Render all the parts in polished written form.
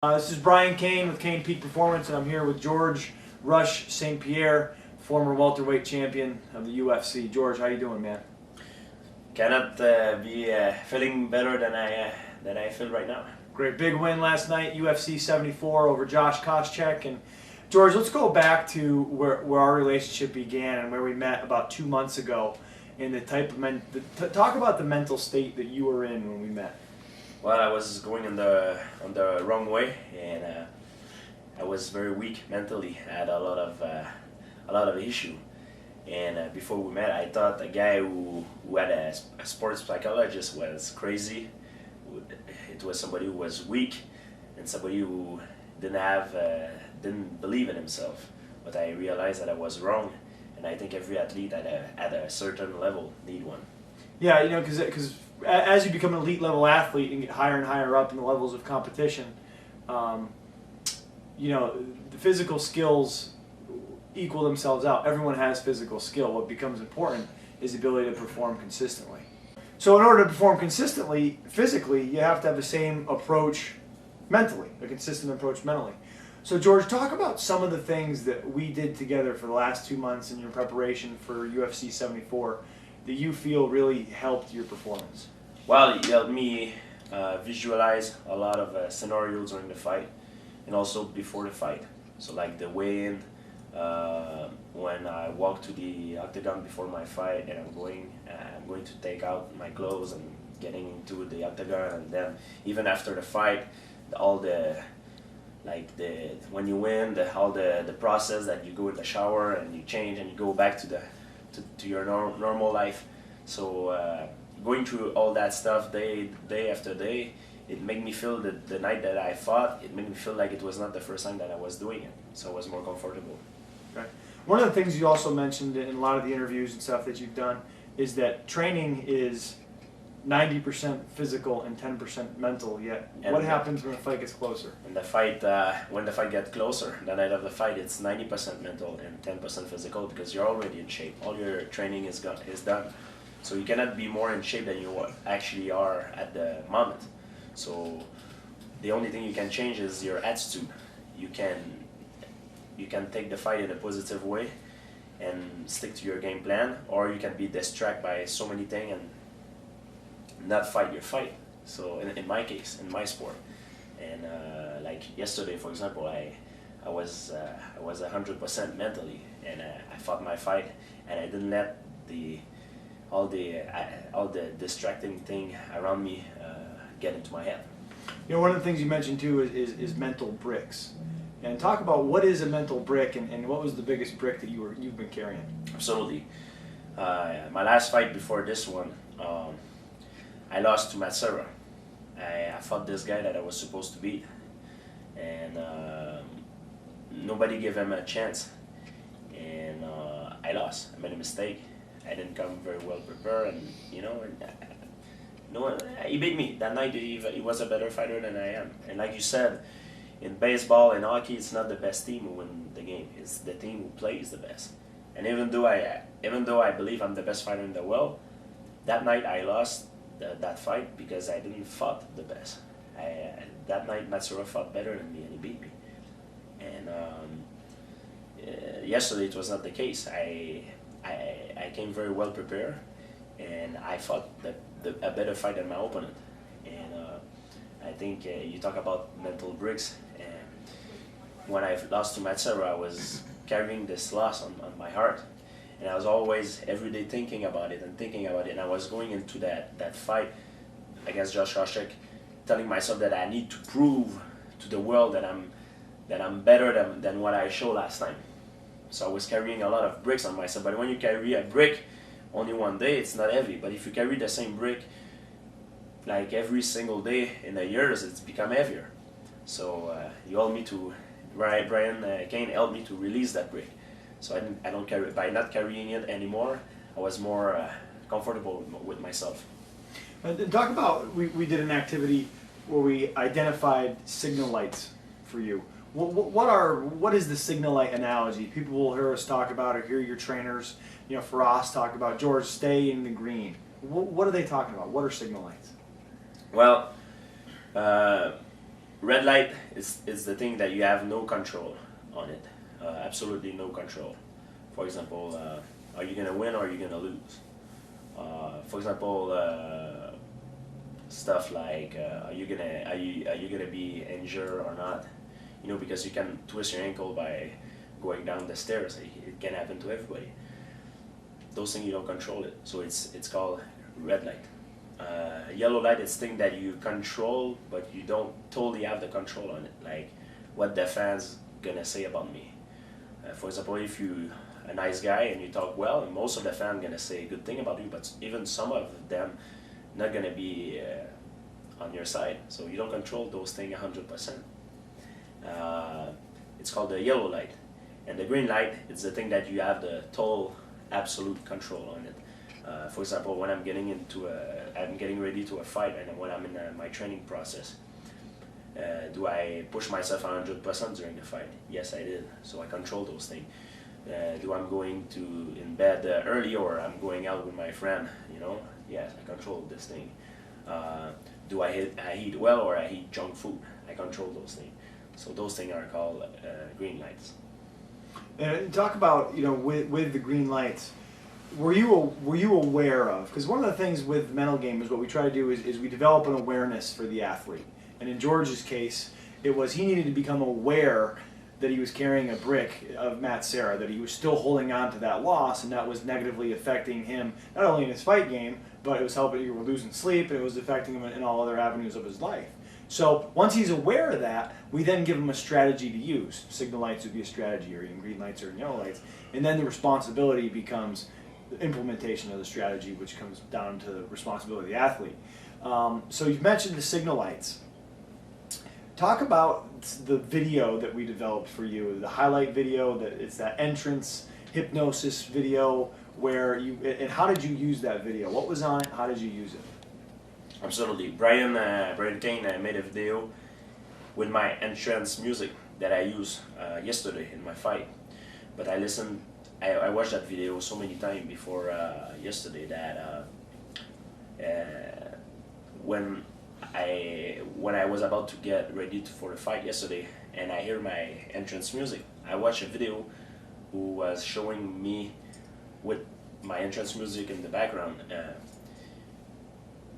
This is Brian Cain with Cain Peak Performance, and I'm here with George Rush St. Pierre, former welterweight champion of the UFC. George, how you doing, man? Cannot be feeling better than I feel right now. Great, big win last night, UFC 74 over Josh Koscheck. And George, let's go back to where our relationship began and where we met about 2 months ago. And the type of talk about the mental state that you were in when we met. Well, I was going on the wrong way, and I was very weak mentally. I had a lot of issue. And before we met, I thought a guy who had a sports psychologist was crazy. It was somebody who was weak and somebody who didn't believe in himself. But I realized that I was wrong, and I think every athlete at a certain level need one. Yeah, you know, because as you become an elite level athlete and get higher and higher up in the levels of competition, you know, the physical skills equal themselves out. Everyone has physical skill. What becomes important is the ability to perform consistently. So in order to perform consistently, physically, you have to have the same approach mentally, a consistent approach mentally. So George, talk about some of the things that we did together for the last 2 months in your preparation for UFC 74 that you feel really helped your performance. Well, it helped me visualize a lot of scenarios during the fight and also before the fight. So like the weigh-in, when I walk to the octagon before my fight and I'm going to take out my clothes and getting into the octagon, and then even after the fight, when you win, all the process that you go in the shower and you change and you go back to your normal life. So going through all that stuff day after day, it made me feel that the night that I fought, it made me feel like it was not the first time that I was doing it. So I was more comfortable. Okay. One of the things you also mentioned in a lot of the interviews and stuff that you've done is that training is 90% physical and 10% mental. Yet, what happens when the fight gets closer? And when the fight gets closer, the night of the fight, it's 90% mental and 10% physical because you're already in shape. All your training is done, so you cannot be more in shape than you actually are at the moment. So the only thing you can change is your attitude. You can take the fight in a positive way and stick to your game plan, or you can be distracted by so many things and not fight your fight. So in my case, in my sport, and like yesterday, for example, I was 100% mentally, and I fought my fight, and I didn't let all the distracting thing around me get into my head. You know, one of the things you mentioned too is mental bricks. And talk about what is a mental brick, and what was the biggest brick that you've been carrying? Absolutely. My last fight before this one, I lost to Matsura. I fought this guy that I was supposed to beat, and nobody gave him a chance, and I lost. I made a mistake. I didn't come very well prepared, and he beat me that night. He was a better fighter than I am, and like you said, in baseball and hockey, it's not the best team who win the game. It's the team who plays the best. And even though I believe I'm the best fighter in the world, that night I lost that fight because I didn't fight the best. That night Matsura fought better than me and he beat me. And yesterday it was not the case. I came very well prepared, and I fought a better fight than my opponent. And I think you talk about mental bricks. When I lost to Matsura, I was carrying this loss on my heart, and I was always every day thinking about it, and I was going into that fight against Josh Koscheck, telling myself that I need to prove to the world that I'm better than what I showed last time. So I was carrying a lot of bricks on myself. But when you carry a brick only one day, it's not heavy. But if you carry the same brick like every single day in the years, it's become heavier. So you helped me to. Brian Cain helped me to release that brick, so I don't carry. By not carrying it anymore, I was more comfortable with myself. Talk about we did an activity where we identified signal lights for you. What is the signal light analogy? People will hear us talk about it, hear your trainers, Faraz talk about, George, stay in the green. What are they talking about? What are signal lights? Well, red light is the thing that you have no control on it, absolutely no control. For example, are you gonna win or are you gonna lose? For example, stuff like are you gonna be injured or not? You know, because you can twist your ankle by going down the stairs. It can happen to everybody. Those things you don't control it, so it's called red light. Yellow light is thing that you control, but you don't totally have the control on it. Like what the fans gonna say about me. For example, if you a nice guy and you talk well, and most of the fans gonna say a good thing about you, but even some of them not gonna be on your side. So you don't control those things 100%. It's called the yellow light, and the green light is the thing that you have the total absolute control on it. For example, when I'm I'm getting ready to a fight, and when I'm in my training process, do I push myself 100% during the fight? Yes, I did. So I control those things. Do I'm going to in bed early or I'm going out with my friend? You know, yes, I control this thing. Do I eat well or I eat junk food? I control those things. So those things are called green lights. And talk about, you know, with the green lights, were you aware of, because one of the things with the mental game is what we try to do is we develop an awareness for the athlete. And in George's case, it was he needed to become aware that he was carrying a brick of Matt Serra, that he was still holding on to that loss, and that was negatively affecting him, not only in his fight game, but it was helping, he was losing sleep, and it was affecting him in all other avenues of his life. So once he's aware of that, we then give him a strategy to use. Signal lights would be a strategy, or even green lights or yellow lights. And then the responsibility becomes the implementation of the strategy, which comes down to the responsibility of the athlete. So you've mentioned the signal lights. Talk about the video that we developed for you, the highlight video, that it's that entrance hypnosis video where you, and how did you use that video? What was on it? How did you use it? Absolutely. Brian Cain made a video with my entrance music that I used yesterday in my fight. But I watched that video so many times before yesterday that when I was about to get ready for the fight yesterday and I hear my entrance music, I watched a video who was showing me with my entrance music in the background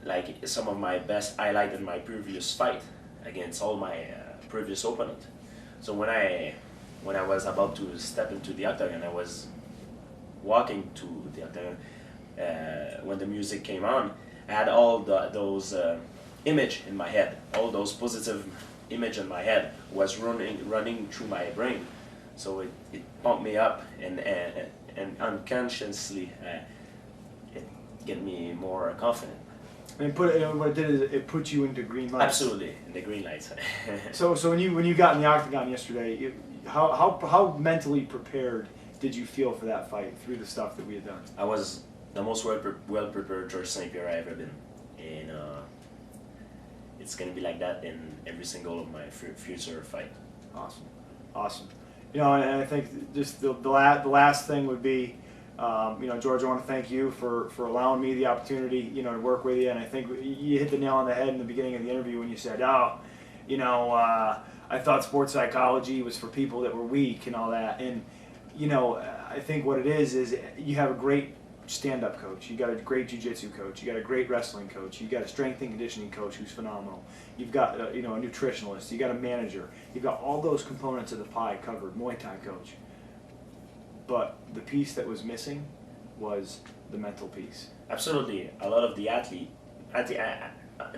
like some of my best highlight in my previous fight against all my previous opponent. So when I was about to step into the octagon, I was walking to the octagon when the music came on. I had all those image in my head, all those positive image in my head was running through my brain. So it pumped me up and unconsciously it get me more confident. And what it did is it put you into green lights. Absolutely, in the green lights. So when you got in the octagon yesterday, how mentally prepared did you feel for that fight through the stuff that we had done? I was the most well prepared George St. Pierre I've ever been, and it's gonna be like that in every single of my future fight. Awesome. You know, and I think just the last thing would be, you know, George, I want to thank you for allowing me the opportunity, you know, to work with you. And I think you hit the nail on the head in the beginning of the interview when you said, oh, you know, I thought sports psychology was for people that were weak and all that. And, you know, I think what it is you have a great stand-up coach, you got a great jiu-jitsu coach, you got a great wrestling coach, you got a strength and conditioning coach who's phenomenal, you've got you know, a nutritionalist, you got a manager, you've got all those components of the pie covered, Muay Thai coach. But the piece that was missing was the mental piece. Absolutely. A lot of the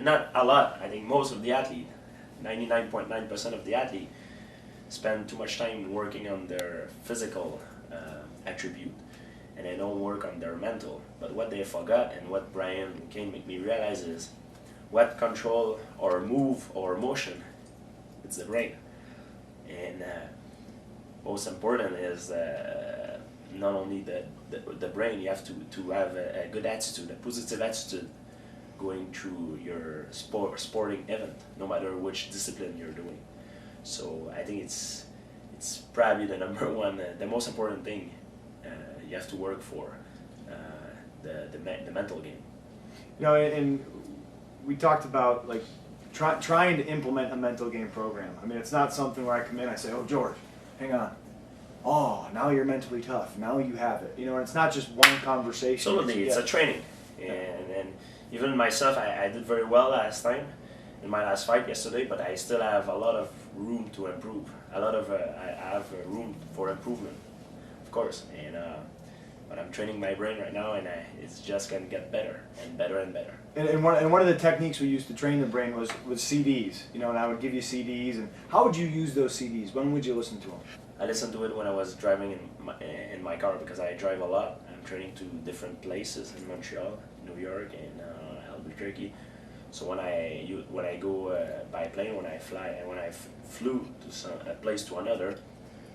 not a lot, I think most of the athlete, 99.9% of the athlete spend too much time working on their physical attribute, and they don't work on their mental. But what they forgot, and what Brian Cain made me realize, is what control or move or motion, it's the brain. And most important is not only the brain, you have to have a good attitude, a positive attitude going through your sporting event, no matter which discipline you're doing. So I think it's probably the number one, the most important thing you have to work for, the mental game. You know, and we talked about, like, trying to implement a mental game program. I mean, it's not something where I come in and I say, oh, George, hang on. Oh, now you're mentally tough. Now you have it. You know, and it's not just one conversation. Absolutely, it's a training. And even myself, I did very well last time in my last fight yesterday, but I still have a lot of room to improve. I have room for improvement, of course. And but I'm training my brain right now, and it's just gonna get better and better and better. And one of the techniques we used to train the brain was CDs. You know, and I would give you CDs. And how would you use those CDs? When would you listen to them? I listened to it when I was driving in my car because I drive a lot. I'm training to different places in Montreal, New York, and Albuquerque. So when I go by plane, when I fly, and when I flew to a place to another,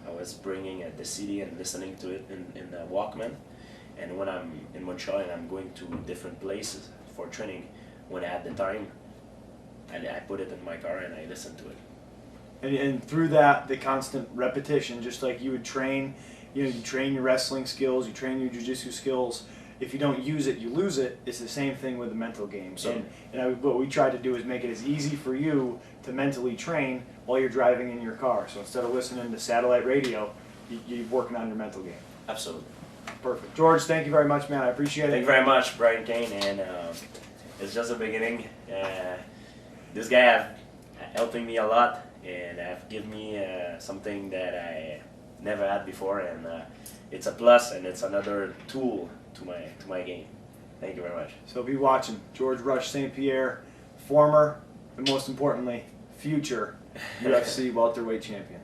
I was bringing the CD and listening to it in the Walkman. And when I'm in Montreal and I'm going to different places for training, when I had the time, I put it in my car and I listen to it. And through that, the constant repetition, just like you would train, you train your wrestling skills, you train your jiu-jitsu skills. If you don't use it, you lose it. It's the same thing with the mental game. So, what we try to do is make it as easy for you to mentally train while you're driving in your car. So instead of listening to satellite radio, you're working on your mental game. Absolutely. Perfect. George, thank you very much, man. I appreciate it. Thank you very much, Brian Cain, and it's just the beginning. This guy have helping me a lot, and have given me something that I never had before, and it's a plus, and it's another tool to my game. Thank you very much. So be watching. George Rush St. Pierre, former, and most importantly, future UFC welterweight champion.